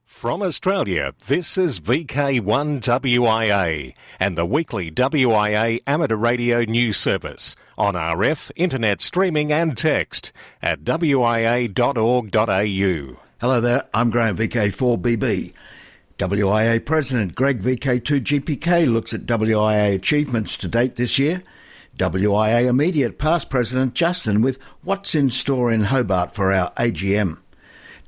From Australia, this is VK1WIA and the weekly WIA amateur radio news service on RF, internet streaming and text at wia.org.au. Hello there, I'm Graham, VK4BB. WIA President Greg VK2GPK looks at WIA achievements to date this year. WIA Immediate Past President Justin with what's in store in Hobart for our AGM.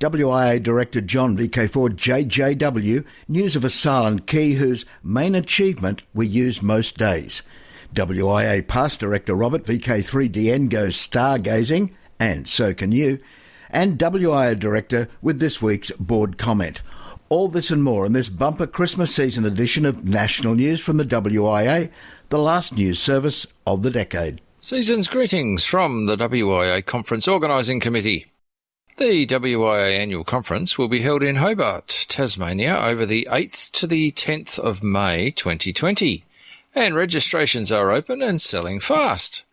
WIA Director John VK4JJW, news of a silent key whose main achievement we use most days. WIA Past Director Robert VK3DN goes stargazing, and so can you. And WIA Director with this week's board comment. All this and more in this bumper Christmas season edition of National News from the WIA, the last news service of the decade. Season's greetings from the WIA Conference Organising Committee. The WIA Annual Conference will be held in Hobart, Tasmania over the 8th to the 10th of May 2020, and registrations are open and selling fast.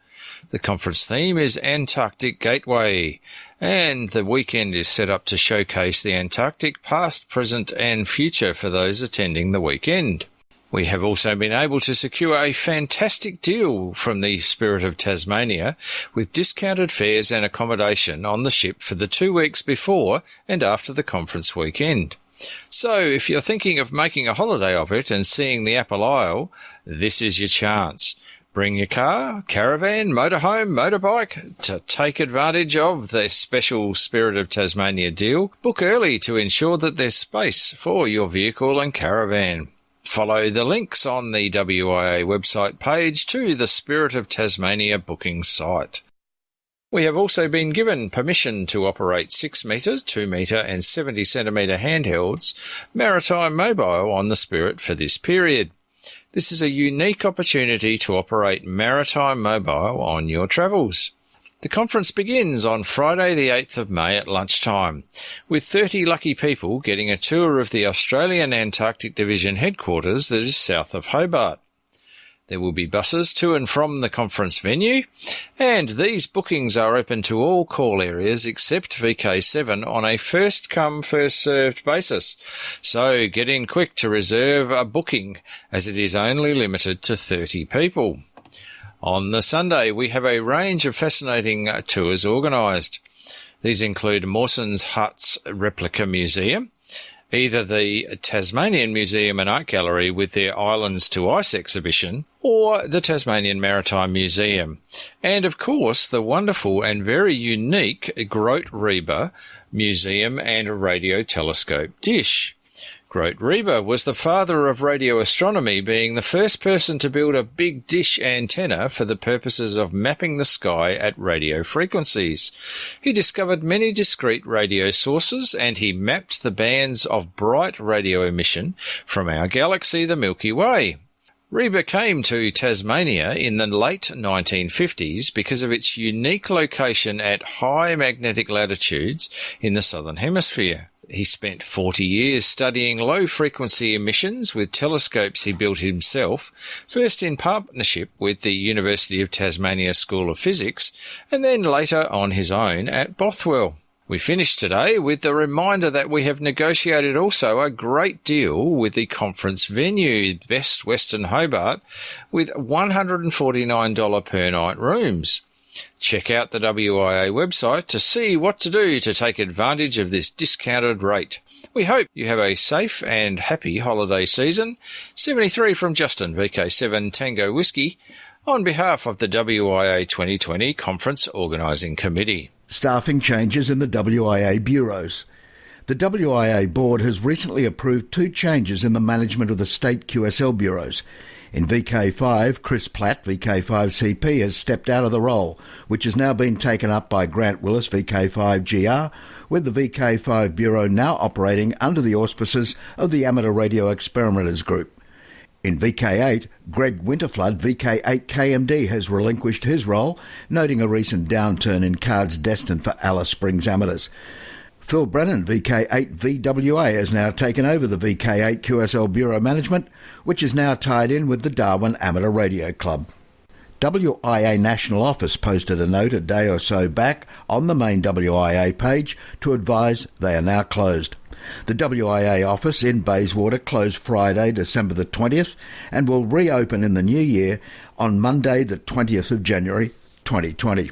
The conference theme is Antarctic Gateway, and the weekend is set up to showcase the Antarctic past, present and future for those attending the weekend. We have also been able to secure a fantastic deal from the Spirit of Tasmania with discounted fares and accommodation on the ship for the 2 weeks before and after the conference weekend. So if you're thinking of making a holiday of it and seeing the Apple Isle, this is your chance. Bring your car, caravan, motorhome, motorbike to take advantage of the special Spirit of Tasmania deal. Book early to ensure that there's space for your vehicle and caravan. Follow the links on the WIA website page to the Spirit of Tasmania booking site. We have also been given permission to operate 6 metre, 2 metre and 70 centimetre handhelds maritime mobile on the Spirit for this period. This is a unique opportunity to operate maritime mobile on your travels. The conference begins on Friday the 8th of May at lunchtime, with 30 lucky people getting a tour of the Australian Antarctic Division headquarters that is south of Hobart. There will be buses to and from the conference venue, and these bookings are open to all call areas except VK7 on a first-come, first-served basis. So get in quick to reserve a booking, as it is only limited to 30 people. On the Sunday, we have a range of fascinating tours organised. These include Mawson's Hut's Replica Museum, either the Tasmanian Museum and Art Gallery with their Islands to Ice exhibition, or the Tasmanian Maritime Museum, and of course the wonderful and very unique Grote Reber Museum and Radio Telescope dish. Grote Reber was the father of radio astronomy, being the first person to build a big dish antenna for the purposes of mapping the sky at radio frequencies. He discovered many discrete radio sources, and he mapped the bands of bright radio emission from our galaxy, the Milky Way. Reber came to Tasmania in the late 1950s because of its unique location at high magnetic latitudes in the southern hemisphere. He spent 40 years studying low-frequency emissions with telescopes he built himself, first in partnership with the University of Tasmania School of Physics, and then later on his own at Bothwell. We finish today with the reminder that we have negotiated also a great deal with the conference venue, Best Western Hobart, with $149 per night rooms. Check out the WIA website to see what to do to take advantage of this discounted rate. We hope you have a safe and happy holiday season. 73 from Justin, VK7 Tango Whiskey, on behalf of the WIA 2020 Conference Organising Committee. Staffing changes in the WIA bureaus. The WIA board has recently approved 2 changes in the management of the state QSL bureaus. In VK5, Chris Platt, VK5CP, has stepped out of the role, which has now been taken up by Grant Willis, VK5GR, with the VK5 Bureau now operating under the auspices of the Amateur Radio Experimenters Group. In VK8, Greg Winterflood, VK8KMD, has relinquished his role, noting a recent downturn in cards destined for Alice Springs amateurs. Phil Brennan, VK8VWA, has now taken over the VK8 QSL Bureau management, which is now tied in with the Darwin Amateur Radio Club. WIA National Office posted a note a day or so back on the main WIA page to advise they are now closed. The WIA office in Bayswater closed Friday, December the 20th, and will reopen in the new year on Monday, the 20th of January 2020.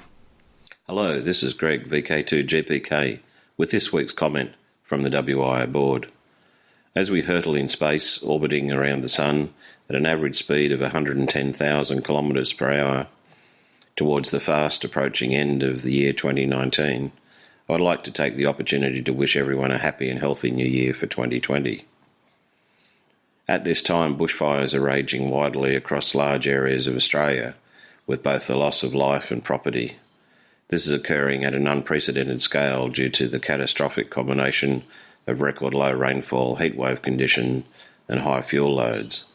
Hello, this is Greg, VK2GPK, with this week's comment from the WIA board. As we hurtle in space, orbiting around the Sun at an average speed of 110,000 kilometres per hour towards the fast approaching end of the year 2019, I would like to take the opportunity to wish everyone a happy and healthy new year for 2020. At this time, bushfires are raging widely across large areas of Australia, with both the loss of life and property. This is occurring at an unprecedented scale due to the catastrophic combination of record low rainfall, heatwave condition, and high fuel loads.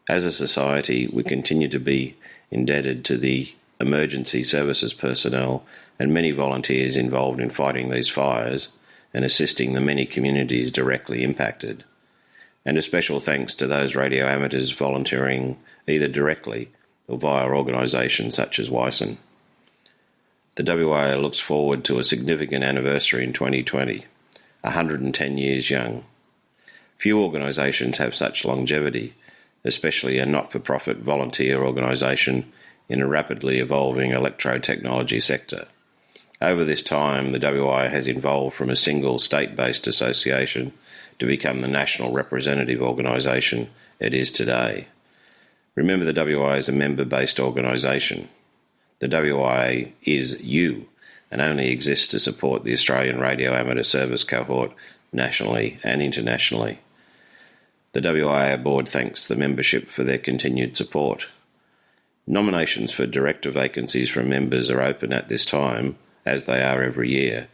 As a society, we continue to be indebted to the emergency services personnel and many volunteers involved in fighting these fires and assisting the many communities directly impacted. And a special thanks to those radio amateurs volunteering either directly or via organisations such as WISN. The WIA looks forward to a significant anniversary in 2020, 110 years young. Few organisations have such longevity, especially a not-for-profit volunteer organisation in a rapidly evolving electro-technology sector. Over this time, the WIA has evolved from a single state-based association to become the national representative organisation it is today. Remember, the WIA is a member-based organisation. The WIA is you and only exists to support the Australian Radio Amateur Service cohort nationally and internationally. The WIA board thanks the membership for their continued support. Nominations for director vacancies from members are open at this time, as they are every year,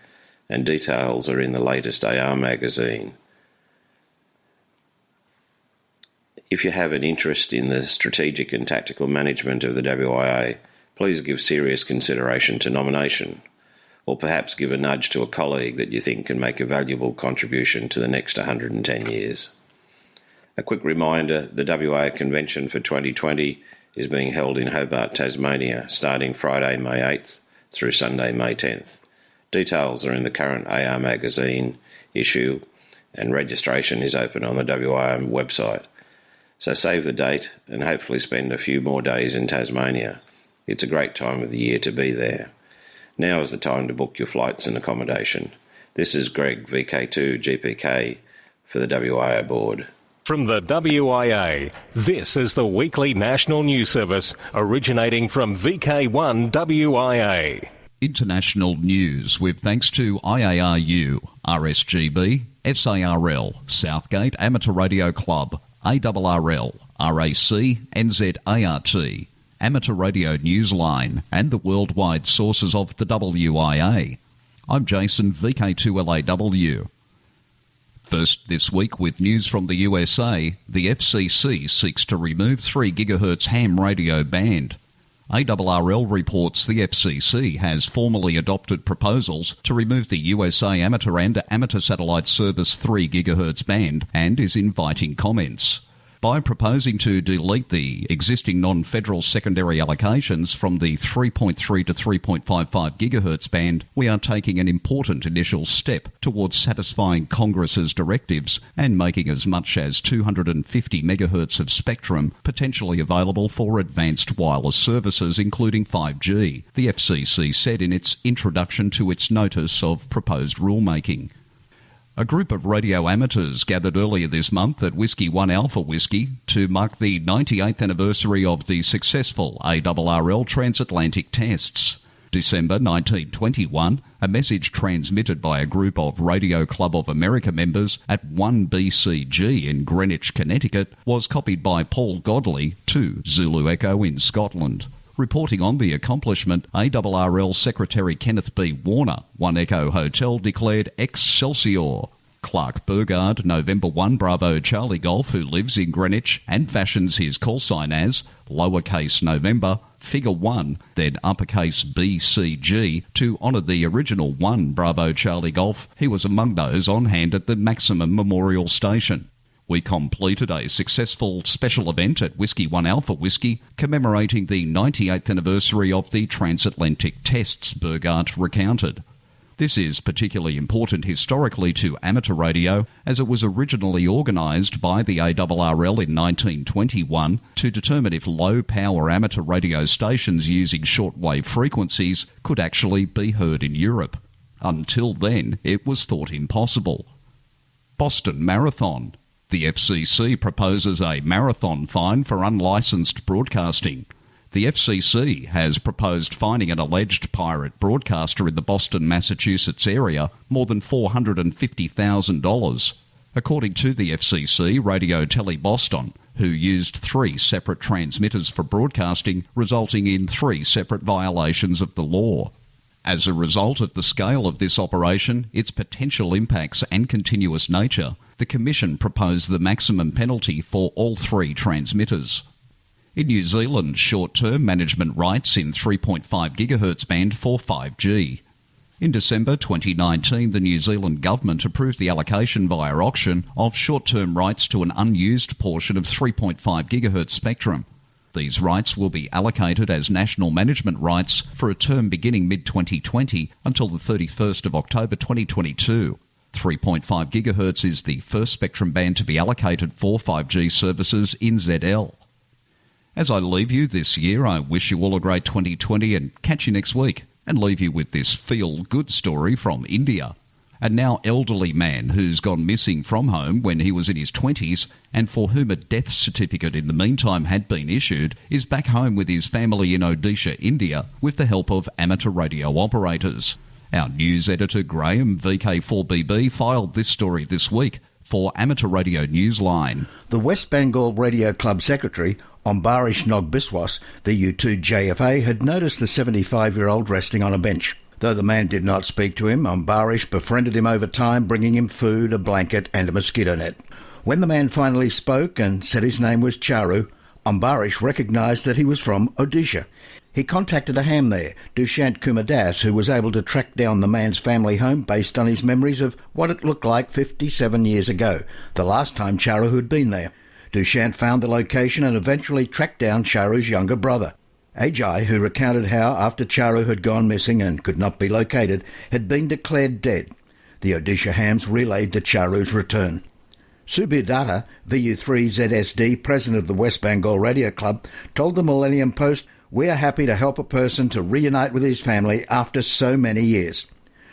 and details are in the latest AR magazine. If you have an interest in the strategic and tactical management of the WIA, please give serious consideration to nomination, or perhaps give a nudge to a colleague that you think can make a valuable contribution to the next 110 years. A quick reminder, the Wia Convention for 2020 is being held in Hobart, Tasmania, starting Friday, May 8th through Sunday, May 10th. Details are in the current AR magazine issue, and registration is open on the WIA website. So save the date and hopefully spend a few more days in Tasmania. It's a great time of the year to be there. Now is the time to book your flights and accommodation. This is Greg, VK2GPK, for the WIA board. From the WIA, this is the weekly national news service originating from VK1 WIA. International news with thanks to IARU, RSGB, SARL, Southgate Amateur Radio Club, ARRL, RAC, NZART, Amateur Radio Newsline, and the worldwide sources of the WIA. I'm Jason, VK2LAW. First this week with news from the USA, the FCC seeks to remove 3 GHz ham radio band. ARRL reports the FCC has formally adopted proposals to remove the USA Amateur and Amateur Satellite Service 3 GHz band and is inviting comments. By proposing to delete the existing non-federal secondary allocations from the 3.3 to 3.55 GHz band, we are taking an important initial step towards satisfying Congress's directives and making as much as 250 MHz of spectrum potentially available for advanced wireless services, including 5G, the FCC said in its introduction to its notice of proposed rulemaking. A group of radio amateurs gathered earlier this month at Whiskey 1 Alpha Whiskey to mark the 98th anniversary of the successful ARRL transatlantic tests. December 1921, a message transmitted by a group of Radio Club of America members at 1BCG in Greenwich, Connecticut, was copied by Paul Godley to Zulu Echo in Scotland. Reporting on the accomplishment, ARRL Secretary Kenneth B. Warner, 1 Echo Hotel, declared Excelsior. Clark Burgard, November 1 Bravo Charlie Golf, who lives in Greenwich and fashions his call sign as lowercase November, figure 1, then uppercase BCG, to honour the original 1 Bravo Charlie Golf. He was among those on hand at the Maximum Memorial Station. We completed a successful special event at Whiskey 1 Alpha Whiskey commemorating the 98th anniversary of the transatlantic tests, Burghardt recounted. This is particularly important historically to amateur radio, as it was originally organised by the ARRL in 1921 to determine if low-power amateur radio stations using shortwave frequencies could actually be heard in Europe. Until then, it was thought impossible. Boston Marathon. The FCC proposes a marathon fine for unlicensed broadcasting. The FCC has proposed fining an alleged pirate broadcaster in the Boston, Massachusetts area more than $450,000. According to the FCC, Radio Tele Boston, who used 3 separate transmitters for broadcasting, resulting in 3 separate violations of the law. As a result of the scale of this operation, its potential impacts and continuous nature, the Commission proposed the maximum penalty for all 3 transmitters. In New Zealand, short-term management rights in 3.5 GHz band for 5G. In December 2019, the New Zealand government approved the allocation via auction of short-term rights to an unused portion of 3.5 GHz spectrum. These rights will be allocated as national management rights for a term beginning mid-2020 until the 31st of October 2022. 3.5 GHz is the first spectrum band to be allocated for 5G services in ZL. As I leave you this year, I wish you all a great 2020 and catch you next week, and leave you with this feel-good story from India. A now elderly man who's gone missing from home when he was in his 20s and for whom a death certificate in the meantime had been issued is back home with his family in Odisha, India, with the help of amateur radio operators. Our news editor Graham, VK4BB, filed this story this week for Amateur Radio Newsline. The West Bengal Radio Club secretary, Ambarish Nogbiswas, VU2 JFA, had noticed the 75-year-old resting on a bench. Though the man did not speak to him, Ambarish befriended him over time, bringing him food, a blanket and a mosquito net. When the man finally spoke and said his name was Charu, Ambarish recognised that he was from Odisha. He contacted a ham there, Dushant Kumar Das, who was able to track down the man's family home based on his memories of what it looked like 57 years ago, the last time Charu had been there. Dushant found the location and eventually tracked down Charu's younger brother. Ajay, who recounted how, after Charu had gone missing and could not be located, had been declared dead. The Odisha hams relayed the Charu's return. Subir Datta, VU3ZSD, president of the West Bengal Radio Club, told the Millennium Post, "We are happy to help a person to reunite with his family after so many years."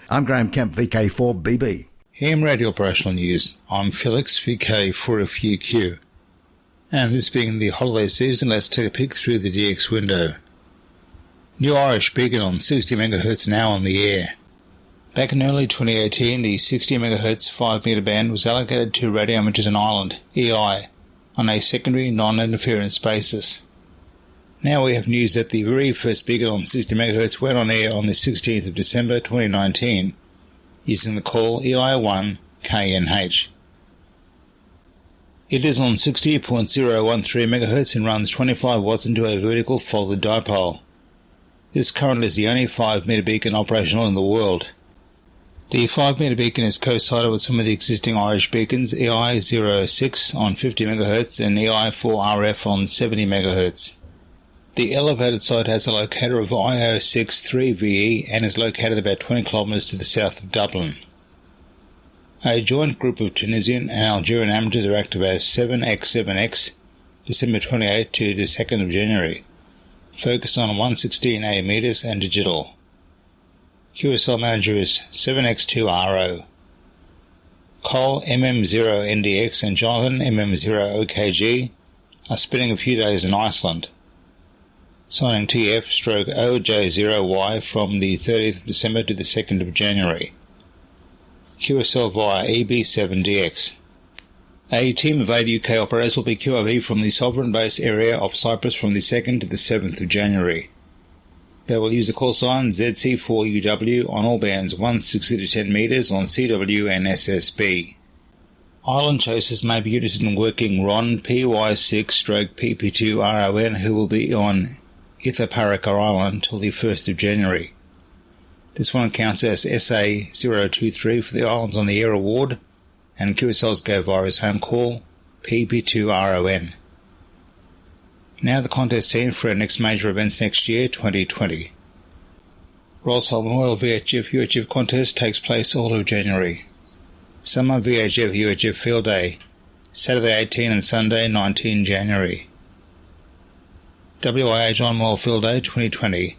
I'm Graham Kemp, VK4BB. Ham Radio Operational News. I'm Felix, VK4FUQ. And this being the holiday season, let's take a peek through the DX window. New Irish Beacon on 60 MHz now on the air. Back in early 2018, the 60 MHz 5 metre band was allocated to Radio Amateurs in Ireland, EI, on a secondary non-interference basis. Now we have news that the very first beacon on 60 MHz went on air on the 16th of December 2019, using the call EI1 KNH. It is on 60.013 MHz and runs 25 watts into a vertical folded dipole. This currently is the only 5 metre beacon operational in the world. The 5 metre beacon is coincided with some of the existing Irish beacons, EI06 on 50 MHz and EI4RF on 70 MHz. The elevated site has a locator of IO63VE and is located about 20 km to the south of Dublin. A joint group of Tunisian and Algerian amateurs are active as 7x7x, December 28 to the 2nd of January. Focus on 116A meters and digital. QSL manager is 7x2RO. Cole MM0NDX and Jonathan MM0OKG are spending a few days in Iceland. Signing TF/OJ0Y from the 30th of December to the 2nd of January. QSL via EB7DX. A team of 8 UK operators will be QRV from the sovereign base area of Cyprus from the 2nd to the 7th of January. They will use the call sign ZC4UW on all bands 160 to 10 metres on CW and SSB. Island chasers may be interested in working RON PY6/PP2RON, who will be on Ithaparaka Island till the 1st of January. This one counts as SA023 for the Islands on the Air Award, and QSLs go via his home call PP2RON. Now the contest scene for our next major events next year, 2020. Rossall Memorial VHF UHF contest takes place all of January. Summer VHF UHF Field Day, Saturday 18 and Sunday 19 January. WIA John Moyle Field Day 2020,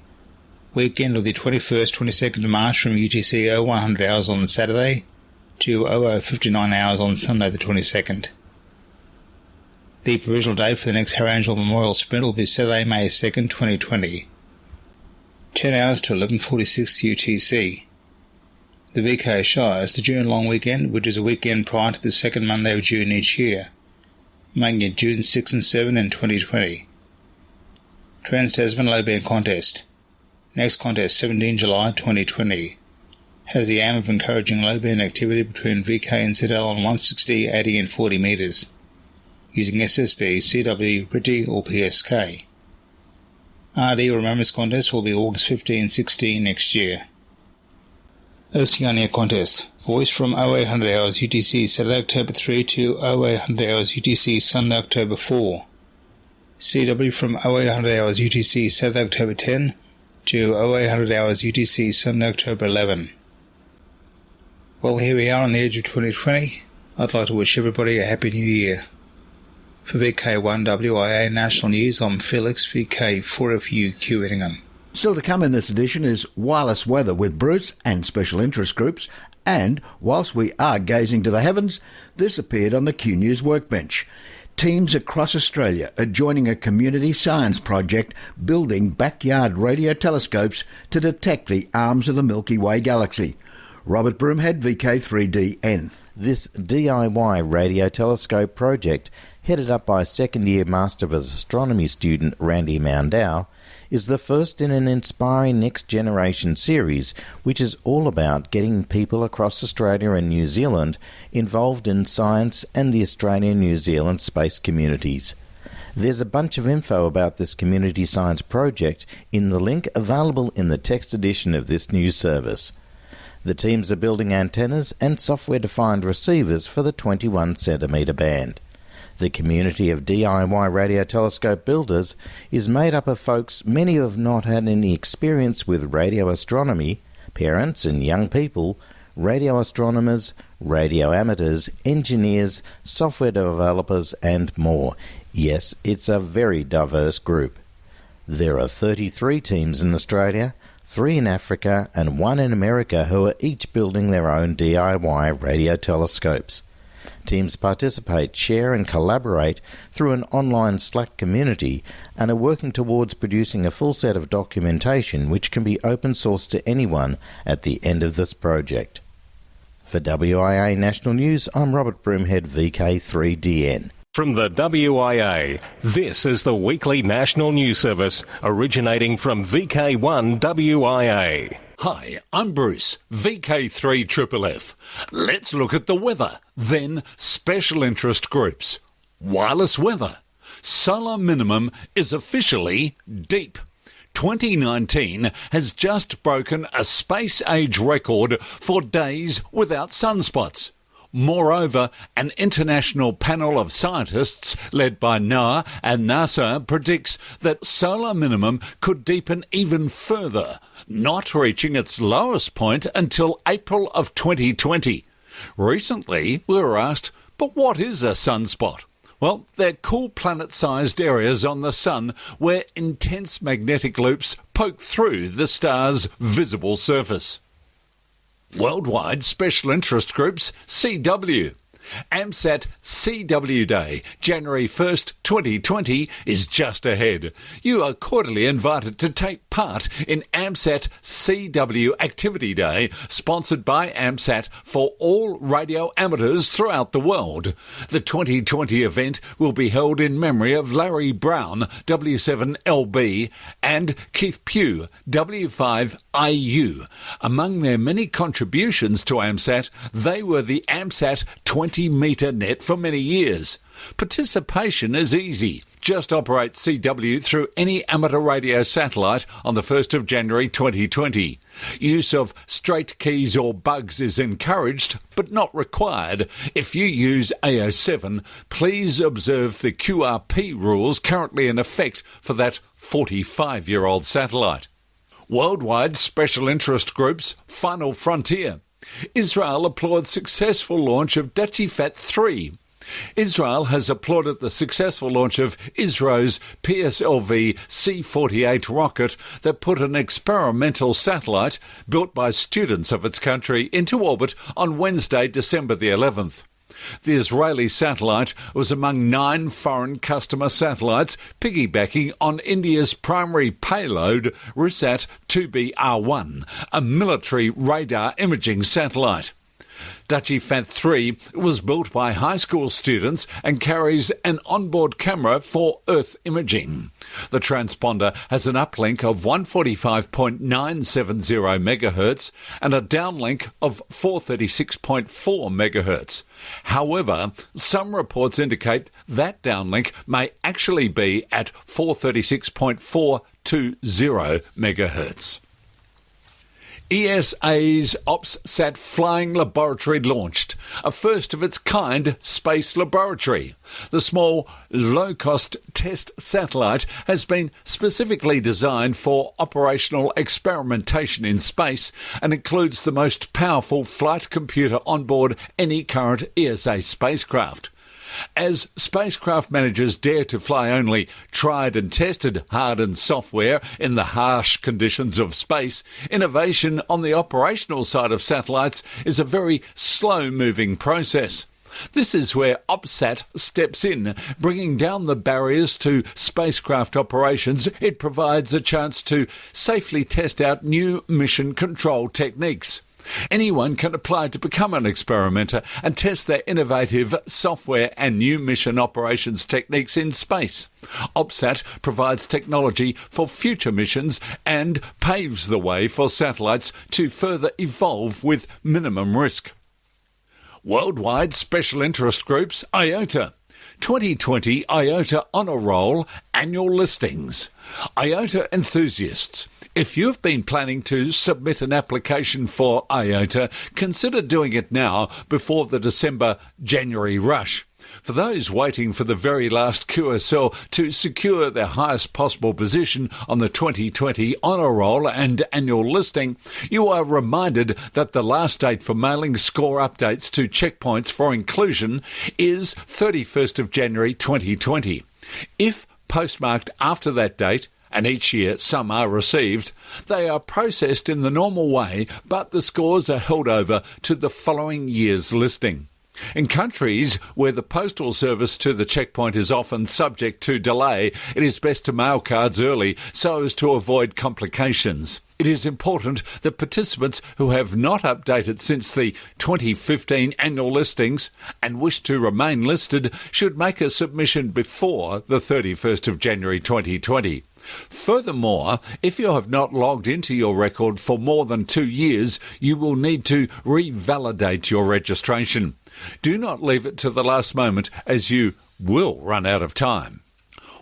weekend of the 21st 22nd of March from UTC 0100 hours on Saturday to 0059 hours on Sunday the 22nd. The provisional date for the next Harry Angel Memorial Sprint will be Saturday, May 2nd, 2020. 10 hours to 11:46 UTC. The VK Shires, the June long weekend, which is a weekend prior to the second Monday of June each year, making it June 6 and 7 in 2020. Trans-Tasman Low Band Contest. Next contest, 17 July 2020. Has the aim of encouraging low band activity between VK and ZL on 160, 80 and 40 metres, using SSB, CW, RTTY or PSK. RD Remembrance Contest will be August 15-16 next year. Oceania Contest. Voice from 0800 hours UTC Saturday October 3 to 0800 hours UTC Sunday October 4. CW from 0800 hours UTC Saturday October 10 to 0800 hours UTC Sunday October 11. Well, here we are on the edge of 2020. I'd like to wish everybody a Happy New Year. For VK1 WIA National News, I'm Felix, VK4FU Ettingham. Still to come in this edition is wireless weather with Bruce and special interest groups, and whilst we are gazing to the heavens, this appeared on the Q News workbench. Teams across Australia are joining a community science project building backyard radio telescopes to detect the arms of the Milky Way galaxy. Robert Broomhead, VK3DN. This DIY radio telescope project, headed up by second-year Master of Astronomy student Randy Moundow, is the first in an inspiring next-generation series which is all about getting people across Australia and New Zealand involved in science and the Australian-New Zealand space communities. There's a bunch of info about this community science project in the link available in the text edition of this news service. The teams are building antennas and software-defined receivers for the 21cm band. The community of DIY radio telescope builders is made up of folks many who have not had any experience with radio astronomy, parents and young people, radio astronomers, radio amateurs, engineers, software developers and more. Yes, it's a very diverse group. There are 33 teams in Australia, 3 in Africa and 1 in America who are each building their own DIY radio telescopes. Teams participate, share and collaborate through an online Slack community and are working towards producing a full set of documentation which can be open source to anyone at the end of this project. For WIA National News, I'm Robert Broomhead, VK3DN. From the WIA, this is the weekly national news service originating from VK1 WIA. Hi, I'm Bruce, VK3FFF. Let's look at the weather, then special interest groups. Wireless weather. Solar minimum is officially deep. 2019 has just broken a space-age record for days without sunspots. Moreover, an international panel of scientists led by NOAA and NASA predicts that solar minimum could deepen even further, not reaching its lowest point until April of 2020. Recently, we were asked, but what is a sunspot? Well, they're cool planet-sized areas on the sun where intense magnetic loops poke through the star's visible surface. Worldwide Special Interest Groups, CW. AMSAT CW Day, January 1st, 2020, is just ahead. You are cordially invited to take part in AMSAT CW Activity Day, sponsored by AMSAT for all radio amateurs throughout the world. The 2020 event will be held in memory of Larry Brown, W7LB, and Keith Pugh, W5IU. Among their many contributions to AMSAT, they were the AMSAT 20-metre net for many years. Participation is easy. Just operate CW through any amateur radio satellite on the 1st of January 2020. Use of straight keys or bugs is encouraged, but not required. If you use AO7, please observe the QRP rules currently in effect for that 45-year-old satellite. Worldwide Special Interest Group's Final Frontier. Israel applauds successful launch of Dachifat 3. Israel has applauded the successful launch of Isro's Pslv C-48 rocket that put an experimental satellite built by students of its country into orbit on Wednesday, December the 11th. The Israeli satellite was among 9 foreign customer satellites piggybacking on India's primary payload, Risat-2B-R1, a military radar imaging satellite. Dachifat 3 was built by high school students and carries an onboard camera for Earth imaging. The transponder has an uplink of 145.970 MHz and a downlink of 436.4 MHz. However, some reports indicate that downlink may actually be at 436.420 MHz. ESA's OPSSAT flying laboratory launched, a first-of-its-kind space laboratory. The small, low-cost test satellite has been specifically designed for operational experimentation in space and includes the most powerful flight computer on board any current ESA spacecraft. As spacecraft managers dare to fly only tried and tested hardened software in the harsh conditions of space, innovation on the operational side of satellites is a very slow-moving process. This is where OPSSAT steps in, bringing down the barriers to spacecraft operations. It provides a chance to safely test out new mission control techniques. Anyone can apply to become an experimenter and test their innovative software and new mission operations techniques in space. OPSSAT provides technology for future missions and paves the way for satellites to further evolve with minimum risk. Worldwide Special Interest Groups, IOTA. 2020 IOTA Honour Roll Annual Listings. IOTA enthusiasts, if you've been planning to submit an application for IOTA, consider doing it now before the December-January rush. For those waiting for the very last QSL to secure their highest possible position on the 2020 Honour Roll and annual listing, you are reminded that the last date for mailing score updates to checkpoints for inclusion is 31st of January 2020. If postmarked after that date, and each year some are received, they are processed in the normal way, but the scores are held over to the following year's listing. In countries where the postal service to the checkpoint is often subject to delay, it is best to mail cards early so as to avoid complications. It is important that participants who have not updated since the 2015 annual listings and wish to remain listed should make a submission before the 31st of January 2020. Furthermore, if you have not logged into your record for more than 2 years, you will need to revalidate your registration. Do not leave it to the last moment, as you will run out of time.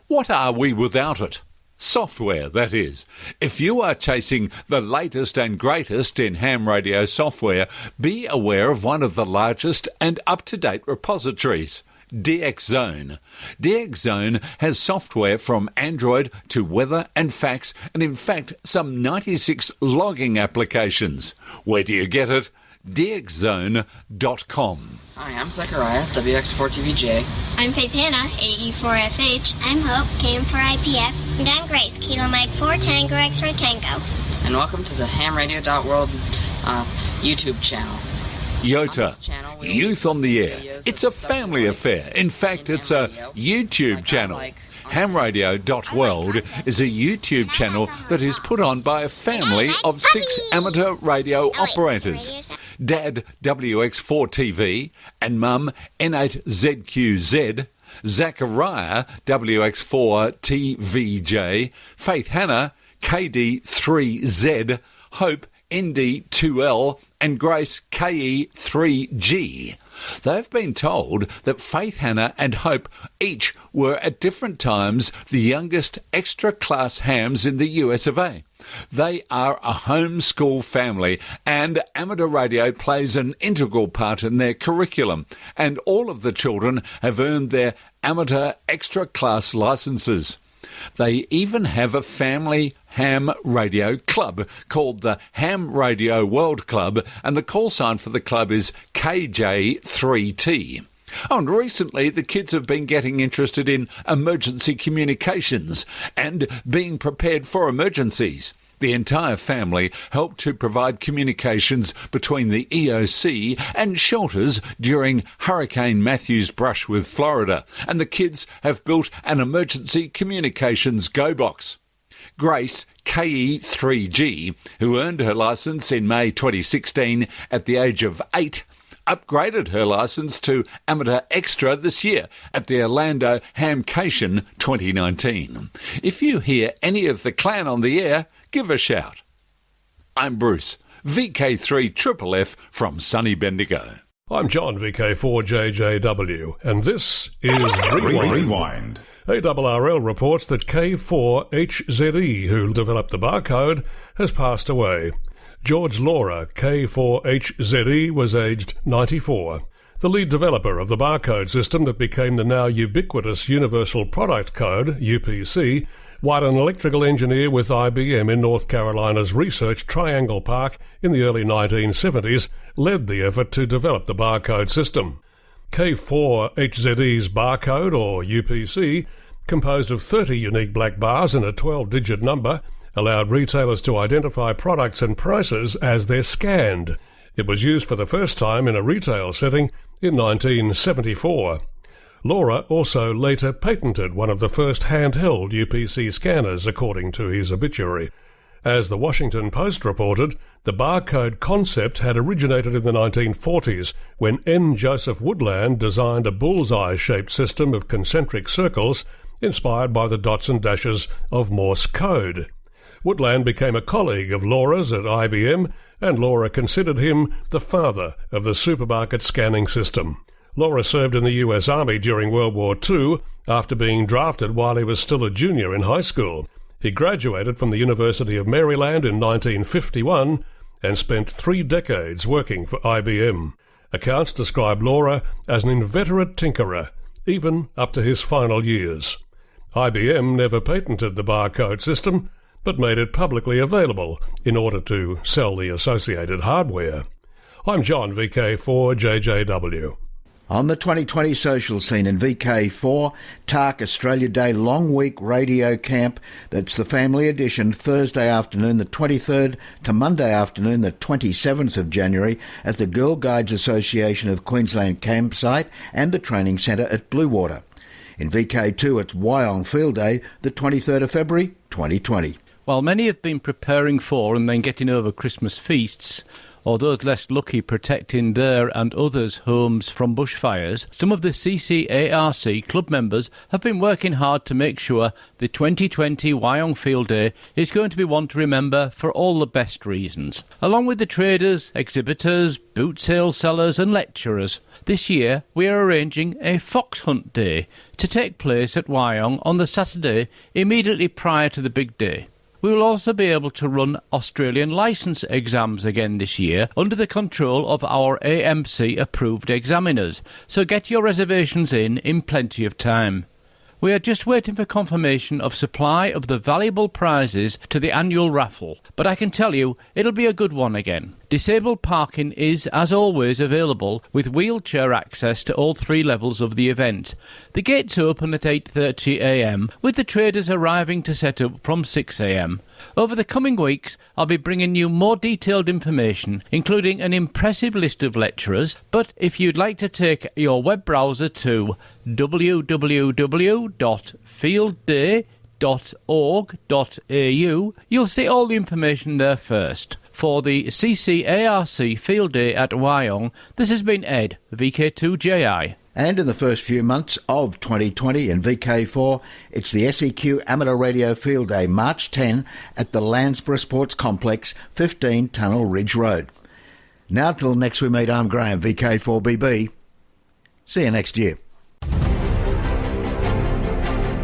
What are we without it? Software, that is. If you are chasing the latest and greatest in ham radio software, be aware of one of the largest and up-to-date repositories, DXZone. DXZone has software from Android to weather and fax, and in fact some 96 logging applications. Where do you get it? DXZone.com. Hi, I'm Zachariah, WX4TVJ. I'm Faith Hannah, AE4FH. I'm Hope, KM4IPF. And I'm Grace, Kilo Mike 4, Tango X-Ray Tango. And welcome to the hamradio.world YouTube channel. YOTA, Youth on the Air. It's a family affair. In fact, it's a YouTube channel. Hamradio.world is a YouTube channel that is put on by a family of 6 amateur radio operators. Dad, WX4TV, and Mum, N8ZQZ, Zachariah, WX4TVJ, Faith Hannah, KD3Z, Hope, ND2L, and Grace, KE3G. They've been told that Faith, Hannah and Hope each were at different times the youngest extra-class hams in the US of A. They are a homeschool family, and amateur radio plays an integral part in their curriculum, and all of the children have earned their amateur extra-class licences. They even have a family ham radio club called the Ham Radio World Club, and the call sign for the club is KJ3T. And recently the kids have been getting interested in emergency communications and being prepared for emergencies. The entire family helped to provide communications between the EOC and shelters during Hurricane Matthew's brush with Florida, and the kids have built an emergency communications go box. Grace, KE3G, who earned her licence in May 2016 at the age of 8, upgraded her licence to Amateur Extra this year at the Orlando Hamcation 2019. If you hear any of the clan on the air, give a shout. I'm Bruce, VK3FFF from sunny Bendigo. I'm John, VK4JJW, and this is Rewind. ARRL reports that K4HZE, who developed the barcode, has passed away. George Laura, K4HZE, was aged 94. The lead developer of the barcode system that became the now ubiquitous Universal Product Code, UPC, while an electrical engineer with IBM in North Carolina's Research Triangle Park in the early 1970s, led the effort to develop the barcode system. K4HZE's barcode, or UPC, composed of 30 unique black bars and a 12-digit number, allowed retailers to identify products and prices as they're scanned. It was used for the first time in a retail setting in 1974. Laura also later patented one of the first handheld UPC scanners, according to his obituary. As the Washington Post reported, the barcode concept had originated in the 1940s when N. Joseph Woodland designed a bullseye-shaped system of concentric circles inspired by the dots and dashes of Morse code. Woodland became a colleague of Laura's at IBM, and Laura considered him the father of the supermarket scanning system. Laura served in the US Army during World War II after being drafted while he was still a junior in high school. He graduated from the University of Maryland in 1951 and spent 3 decades working for IBM. Accounts describe Laura as an inveterate tinkerer, even up to his final years. IBM never patented the barcode system, but made it publicly available in order to sell the associated hardware. I'm John, VK4JJW. On the 2020 social scene in VK4, TARC Australia Day Long Week Radio Camp. That's the family edition, Thursday afternoon the 23rd to Monday afternoon the 27th of January at the Girl Guides Association of Queensland campsite and the training centre at Bluewater. In VK2, it's Wyong Field Day, the 23rd of February 2020. While many have been preparing for and then getting over Christmas feasts, or those less lucky protecting their and others' homes from bushfires, some of the CCARC club members have been working hard to make sure the 2020 Wyong Field Day is going to be one to remember for all the best reasons. Along with the traders, exhibitors, boot sale sellers and lecturers, this year we are arranging a fox hunt day to take place at Wyong on the Saturday immediately prior to the big day. We will also be able to run Australian licence exams again this year under the control of our AMC-approved examiners, so get your reservations in plenty of time. We are just waiting for confirmation of supply of the valuable prizes to the annual raffle, but I can tell you it'll be a good one again. Disabled parking is, as always, available with wheelchair access to all 3 levels of the event. The gates open at 8:30 a.m, with the traders arriving to set up from 6 a.m. Over the coming weeks, I'll be bringing you more detailed information, including an impressive list of lecturers, but if you'd like to take your web browser to www.fieldday.org.au, you'll see all the information there first. For the CCARC Field Day at Wyong, this has been Ed, VK2JI. And in the first few months of 2020 in VK4, it's the SEQ Amateur Radio Field Day, March 10 at the Landsborough Sports Complex, 15 Tunnel Ridge Road. Now till next we meet, I'm Graham, VK4BB. See you next year.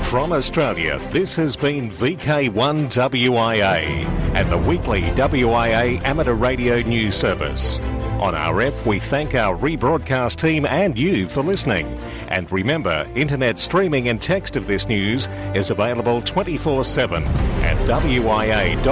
From Australia, this has been VK1WIA and the weekly WIA amateur radio news service. On RF, we thank our rebroadcast team and you for listening. And remember, internet streaming and text of this news is available 24/7 at wia.org.au.